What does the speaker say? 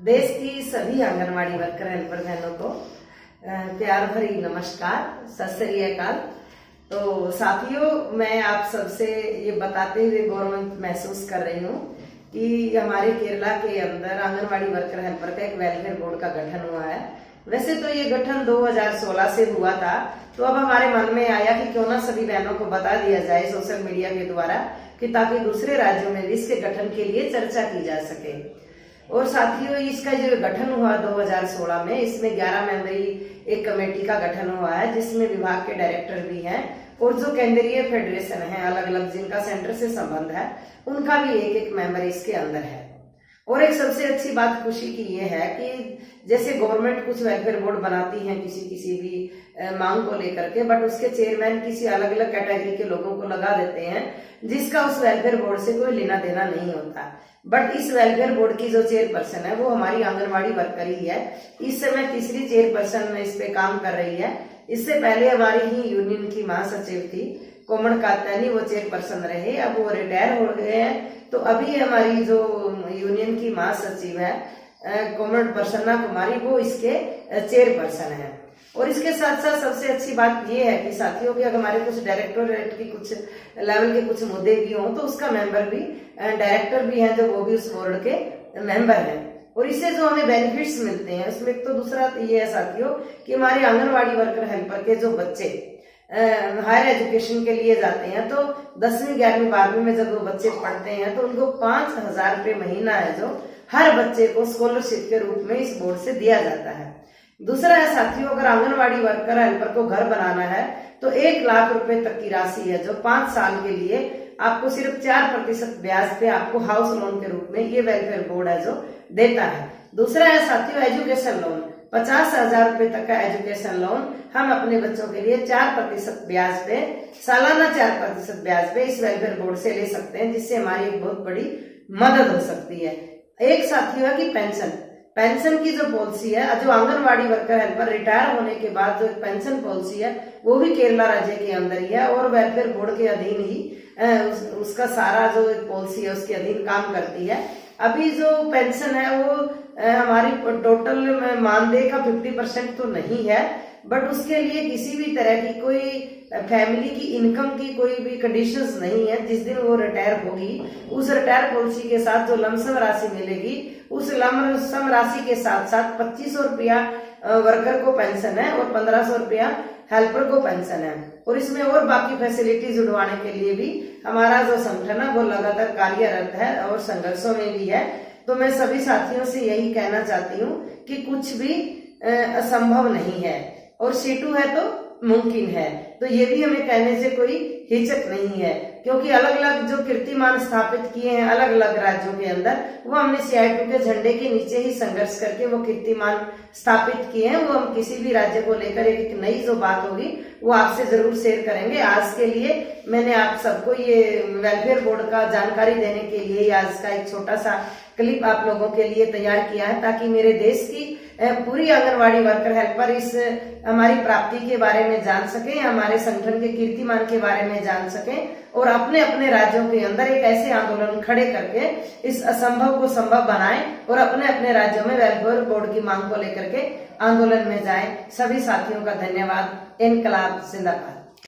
देश की सभी आंगनवाड़ी वर्कर हेल्पर बहनों को प्यार भरी नमस्कार, सत श्री अकाल। तो साथियों, मैं आप सबसे ये बताते हुए गौरव महसूस कर रही हूँ कि हमारे केरला के अंदर आंगनवाड़ी वर्कर हेल्पर का एक वेलफेयर बोर्ड का गठन हुआ है। वैसे तो ये गठन 2016 से हुआ था, तो अब हमारे मन में आया कि क्यों ना सभी बहनों को बता दिया जाए सोशल मीडिया के द्वारा, कि ताकि दूसरे राज्यों में भी इसके गठन के लिए चर्चा की जा सके। और साथियों, इसका जो गठन हुआ 2016 में, इसमें 11 मेंबरी एक कमेटी का गठन हुआ है, जिसमें विभाग के डायरेक्टर भी हैं और जो केंद्रीय फेडरेशन है अलग अलग जिनका सेंटर से संबंध है, उनका भी एक एक मेंबर इसके अंदर है। और एक सबसे अच्छी बात खुशी की ये है कि जैसे गवर्नमेंट कुछ वेलफेयर बोर्ड बनाती है किसी भी मांग को लेकर के, बट उसके चेयरमैन किसी अलग अलग कैटेगरी के लोगों को लगा देते हैं जिसका उस वेलफेयर बोर्ड से कोई लेना देना नहीं होता। बट इस वेलफेयर बोर्ड की जो चेयरपर्सन है वो हमारी आंगनवाड़ी वर्कर ही है। इस समय तीसरी चेयरपर्सन इस पे काम कर रही है। इससे पहले हमारी ही यूनियन की महासचिव थी कोमल कात्यानी, वो चेयरपर्सन रहे, अब वो रिटायर हो गए हैं। तो अभी हमारी जो यूनियन की महासचिव है कोमल प्रसन्ना कुमारी, वो इसके चेयरपर्सन है। और इसके साथ साथ सबसे अच्छी बात ये है कि साथियों कि अगर हमारे कुछ डायरेक्टोरेट की कुछ लेवल के कुछ मुद्दे भी हों तो उसका मेंबर भी डायरेक्टर भी है, जो वो भी उस बोर्ड के मेंबर हैं। और इससे जो हमें बेनिफिट्स मिलते हैं उसमें एक तो दूसरा तो ये है साथियों कि हमारे आंगनवाड़ी वर्कर हेल्पर के जो बच्चे हायर एजुकेशन के लिए जाते हैं, तो 10वीं 11वीं 12वीं में जब वो बच्चे पढ़ते हैं तो उनको 5,000 रुपये महीना है जो हर बच्चे को स्कॉलरशिप के रूप में इस बोर्ड से दिया जाता है। दूसरा है साथियों, अगर आंगनवाड़ी वर्कर हेल्पर को घर बनाना है तो 1 लाख रुपए तक की राशि है जो 5 साल के लिए आपको सिर्फ 4% ब्याज पे आपको हाउस लोन के रूप में ये वेलफेयर बोर्ड है जो देता है। दूसरा है साथियों एजुकेशन लोन, 50,000 रुपए तक का एजुकेशन लोन हम अपने बच्चों के लिए 4% ब्याज पे, सालाना 4% ब्याज पे इस वेलफेयर बोर्ड से ले सकते हैं, जिससे हमारी एक बहुत बड़ी मदद हो सकती है। एक साथियों है कि पेंशन की जो पॉलिसी है, जो आंगनवाड़ी वर्कर हेल्पर रिटायर होने के बाद जो पेंशन पॉलिसी है वो भी केरला राज्य के अंदर ही है और वेलफेयर बोर्ड के अधीन ही उसका सारा जो पॉलिसी है उसके अधीन काम करती है। अभी जो पेंशन है वो हमारी टोटल मानदेय का 50% तो नहीं है, बट उसके लिए किसी भी तरह की कोई फैमिली की इनकम की कोई भी कंडीशंस नहीं है। जिस दिन वो रिटायर होगी उस रिटायर पॉलिसी के साथ जो लमसम राशि मिलेगी, उस लमसम राशि के साथ साथ 2500 रुपया वर्कर को पेंशन है और 1500 रुपया हेल्पर को पेंशन है। और इसमें और बाकी फैसिलिटीज जुड़वाने के लिए भी हमारा जो संगठन है वो लगातार कार्यरत है और संघर्षों में भी है। तो मैं सभी साथियों से यही कहना चाहती हूँ कि कुछ भी असंभव नहीं है और C2 है तो मुमकिन है। तो ये भी हमें कहने से कोई हिचक नहीं है, क्योंकि अलग अलग जो कीर्तिमान स्थापित किए हैं अलग अलग राज्यों के अंदर, वो हमने CI2 के झंडे के नीचे ही संघर्ष करके वो कीर्तिमान स्थापित किए हैं। वो हम किसी भी राज्य को लेकर एक नई जो बात होगी वो आपसे जरूर शेयर करेंगे। आज के लिए मैंने आप सबको ये वेलफेयर बोर्ड का जानकारी देने के लिए आज का एक छोटा सा क्लिप आप लोगों के लिए तैयार किया है, ताकि मेरे देश की पूरी आंगनवाड़ी वर्कर हेल्पर इस हमारी प्राप्ति के बारे में जान सके, हमारे संगठन के कीर्तिमान के बारे में जान सके और अपने अपने राज्यों के अंदर एक ऐसे आंदोलन खड़े करके इस असंभव को संभव बनाएं और अपने अपने राज्यों में वेलफेयर बोर्ड की मांग को लेकर के आंदोलन में जाएं। सभी साथियों का धन्यवाद। इनकलाब जिंदाबाद।